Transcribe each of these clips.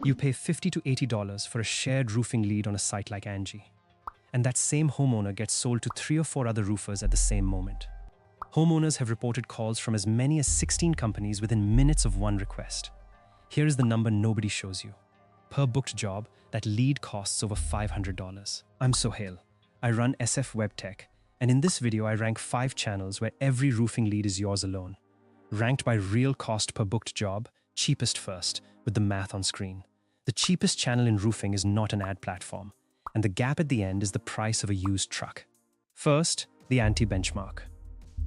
You pay $50 to $80 for a shared roofing lead on a site like Angie. And that same homeowner gets sold to 3 or 4 other roofers at the same moment. Homeowners have reported calls from as many as 16 companies within minutes of one request. Here is the number nobody shows you. Per booked job, that lead costs over $500. I'm Sohail. I run SF Web Tech, and in this video I rank 5 channels where every roofing lead is yours alone. Ranked by real cost per booked job, cheapest first, with the math on screen. The cheapest channel in roofing is not an ad platform, and the gap at the end is the price of a used truck. First, the anti-benchmark.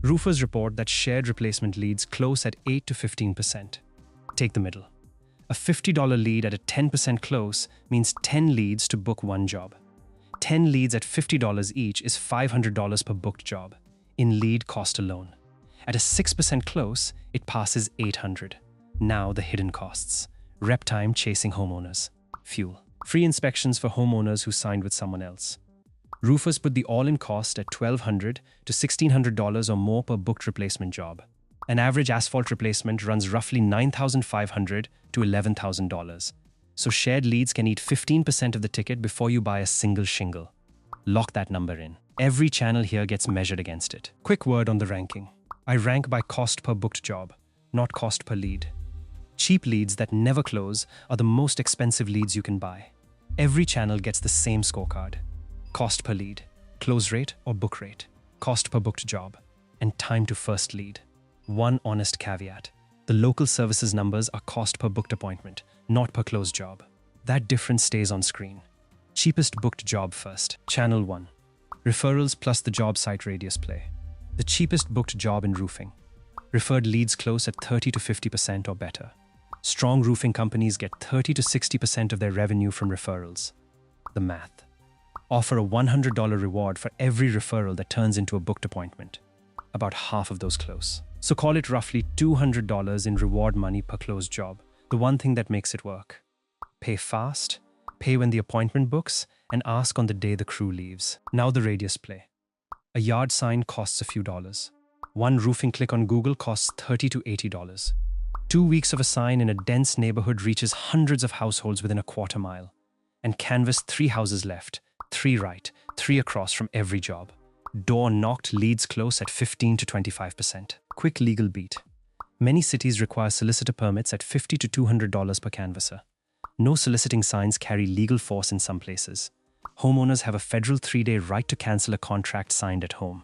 Roofers report that shared replacement leads close at 8 to 15%. Take the middle. A $50 lead at a 10% close means 10 leads to book one job. 10 leads at $50 each is $500 per booked job, in lead cost alone. At a 6% close, it passes $800. Now the hidden costs. Rep time chasing homeowners. Fuel. Free inspections for homeowners who signed with someone else. Roofers put the all-in cost at $1,200 to $1,600 or more per booked replacement job. An average asphalt replacement runs roughly $9,500 to $11,000. So shared leads can eat 15% of the ticket before you buy a single shingle. Lock that number in. Every channel here gets measured against it. Quick word on the ranking. I rank by cost per booked job, not cost per lead. Cheap leads that never close are the most expensive leads you can buy. Every channel gets the same scorecard. Cost per lead, close rate or book rate, cost per booked job, and time to first lead. One honest caveat. The local services numbers are cost per booked appointment, not per closed job. That difference stays on screen. Cheapest booked job first. Channel 1. Referrals plus the job site radius play. The cheapest booked job in roofing. Referred leads close at 30 to 50% or better. Strong roofing companies get 30 to 60% of their revenue from referrals. The math. Offer a $100 reward for every referral that turns into a booked appointment. About half of those close. So call it roughly $200 in reward money per closed job. The one thing that makes it work. Pay fast, pay when the appointment books, and ask on the day the crew leaves. Now the radius play. A yard sign costs a few dollars. One roofing click on Google costs $30 to $80. 2 weeks of a sign in a dense neighborhood reaches hundreds of households within a quarter mile. And canvass 3 houses left, 3 right, 3 across from every job. Door knocked leads close at 15 to 25%. Quick legal beat. Many cities require solicitor permits at $50 to $200 per canvasser. No soliciting signs carry legal force in some places. Homeowners have a federal 3-day right to cancel a contract signed at home.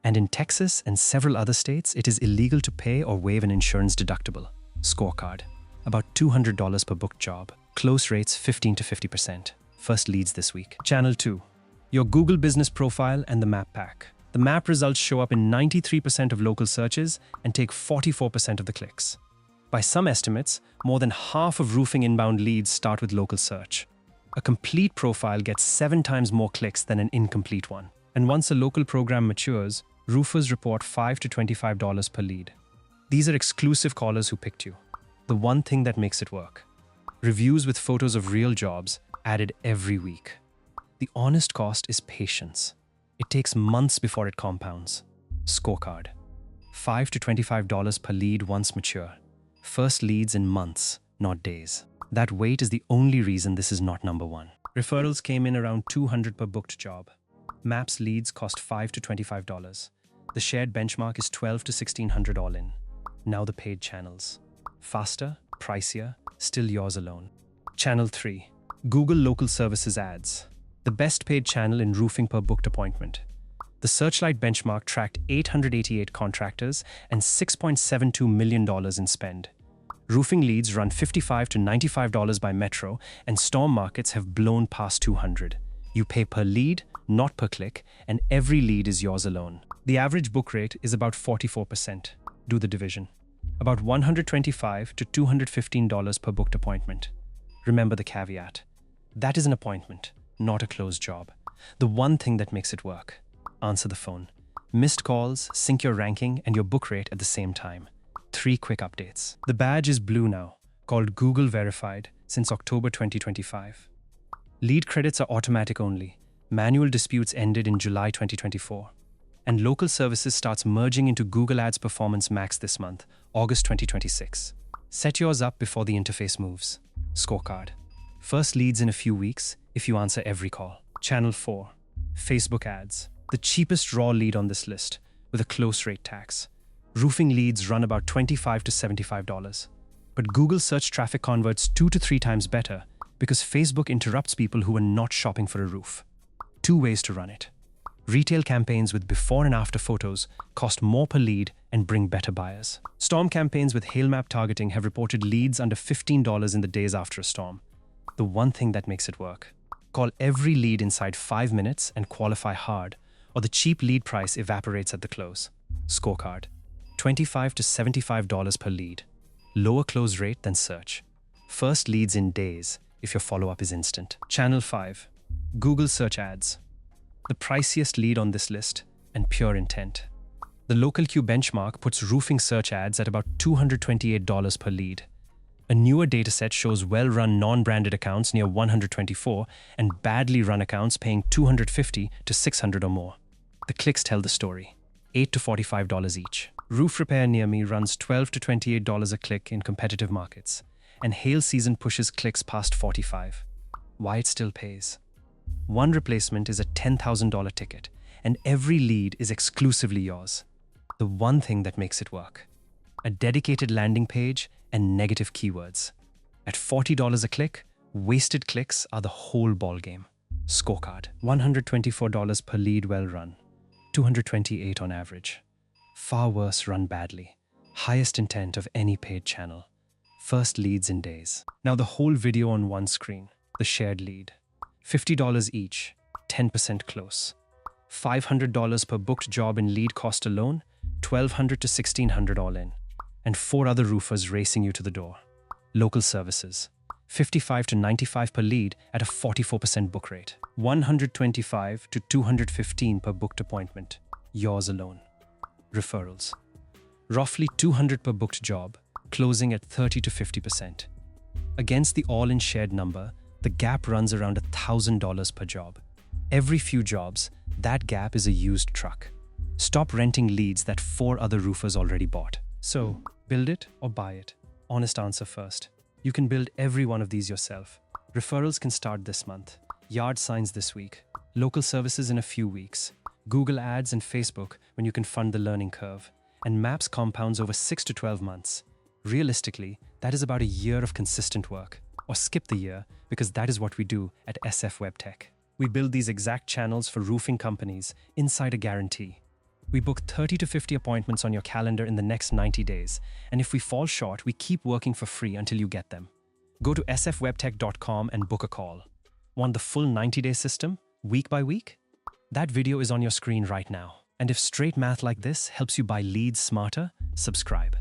And in Texas and several other states, it is illegal to pay or waive an insurance deductible. Scorecard. About $200 per booked job. Close rates 15 to 50%. First leads this week. Channel 2. Your Google business profile and the map pack. The map results show up in 93% of local searches and take 44% of the clicks. By some estimates, more than half of roofing inbound leads start with local search. A complete profile gets 7 times more clicks than an incomplete one. And once a local program matures, roofers report $5 to $25 per lead. These are exclusive callers who picked you. The one thing that makes it work. Reviews with photos of real jobs added every week. The honest cost is patience. It takes months before it compounds. Scorecard. $5 to $25 per lead once mature. First leads in months, not days. That wait is the only reason this is not number 1. Referrals came in around $200 per booked job. Maps leads cost $5 to $25. The shared benchmark is $1,200 to $1,600 all in. Now the paid channels. Faster, pricier, still yours alone. Channel 3. Google Local Services Ads. The best paid channel in roofing per booked appointment. The Searchlight benchmark tracked 888 contractors and $6.72 million in spend. Roofing leads run $55 to $95 by Metro, and storm markets have blown past $200. You pay per lead, not per click, and every lead is yours alone. The average book rate is about 44%. Do the division. About $125 to $215 per booked appointment. Remember the caveat. That is an appointment, not a closed job. The one thing that makes it work. Answer the phone. Missed calls, sync your ranking and your book rate at the same time. 3 quick updates. The badge is blue now, called Google Verified since October 2025. Lead credits are automatic only. Manual disputes ended in July 2024. And local services starts merging into Google Ads Performance Max this month, August 2026. Set yours up before the interface moves. Scorecard. First leads in a few weeks if you answer every call. Channel 4. Facebook ads. The cheapest raw lead on this list, with a close rate tax. Roofing leads run about $25 to $75. But Google search traffic converts 2 to 3 times better because Facebook interrupts people who are not shopping for a roof. 2 ways to run it. Retail campaigns with before and after photos cost more per lead and bring better buyers. Storm campaigns with hail map targeting have reported leads under $15 in the days after a storm. The one thing that makes it work. Call every lead inside 5 minutes and qualify hard, or the cheap lead price evaporates at the close. Scorecard. $25 to $75 per lead. Lower close rate than search. First leads in days if your follow-up is instant. Channel 5. Google search ads. The priciest lead on this list, and pure intent. The local Q benchmark puts roofing search ads at about $228 per lead. A newer dataset shows well-run non-branded accounts near $124 and badly run accounts paying $250 to $600 or more. The clicks tell the story. $8 to $45 each. Roof repair near me runs $12 to $28 a click in competitive markets, and hail season pushes clicks past $45. Why it still pays? One replacement is a $10,000 ticket, and every lead is exclusively yours. The one thing that makes it work. A dedicated landing page and negative keywords. At $40 a click, wasted clicks are the whole ballgame. Scorecard. $124 per lead well run. $228 on average. Far worse run badly. Highest intent of any paid channel. First leads in days. Now the whole video on one screen. The shared lead. $50 each. 10% close. $500 per booked job in lead cost alone. $1,200 to $1,600 all in. And 4 other roofers racing you to the door. Local services. $55 to $95 per lead at a 44% book rate. $125 to $215 per booked appointment. Yours alone. Referrals. Roughly $200 per booked job, closing at 30 to 50%. Against the all-in shared number, the gap runs around $1,000 per job. Every few jobs, that gap is a used truck. Stop renting leads that 4 other roofers already bought. So, build it or buy it. Honest answer first. You can build every one of these yourself. Referrals can start this month. Yard signs this week. Local services in a few weeks. Google ads and Facebook when you can fund the learning curve. And maps compounds over 6 to 12 months. Realistically, that is about a year of consistent work. Or skip the year, because that is what we do at SF Web Tech. We build these exact channels for roofing companies inside a guarantee. We book 30 to 50 appointments on your calendar in the next 90 days, and if we fall short, we keep working for free until you get them. Go to sfwebtech.com and book a call. Want the full 90-day system, week by week? That video is on your screen right now. And if straight math like this helps you buy leads smarter, subscribe.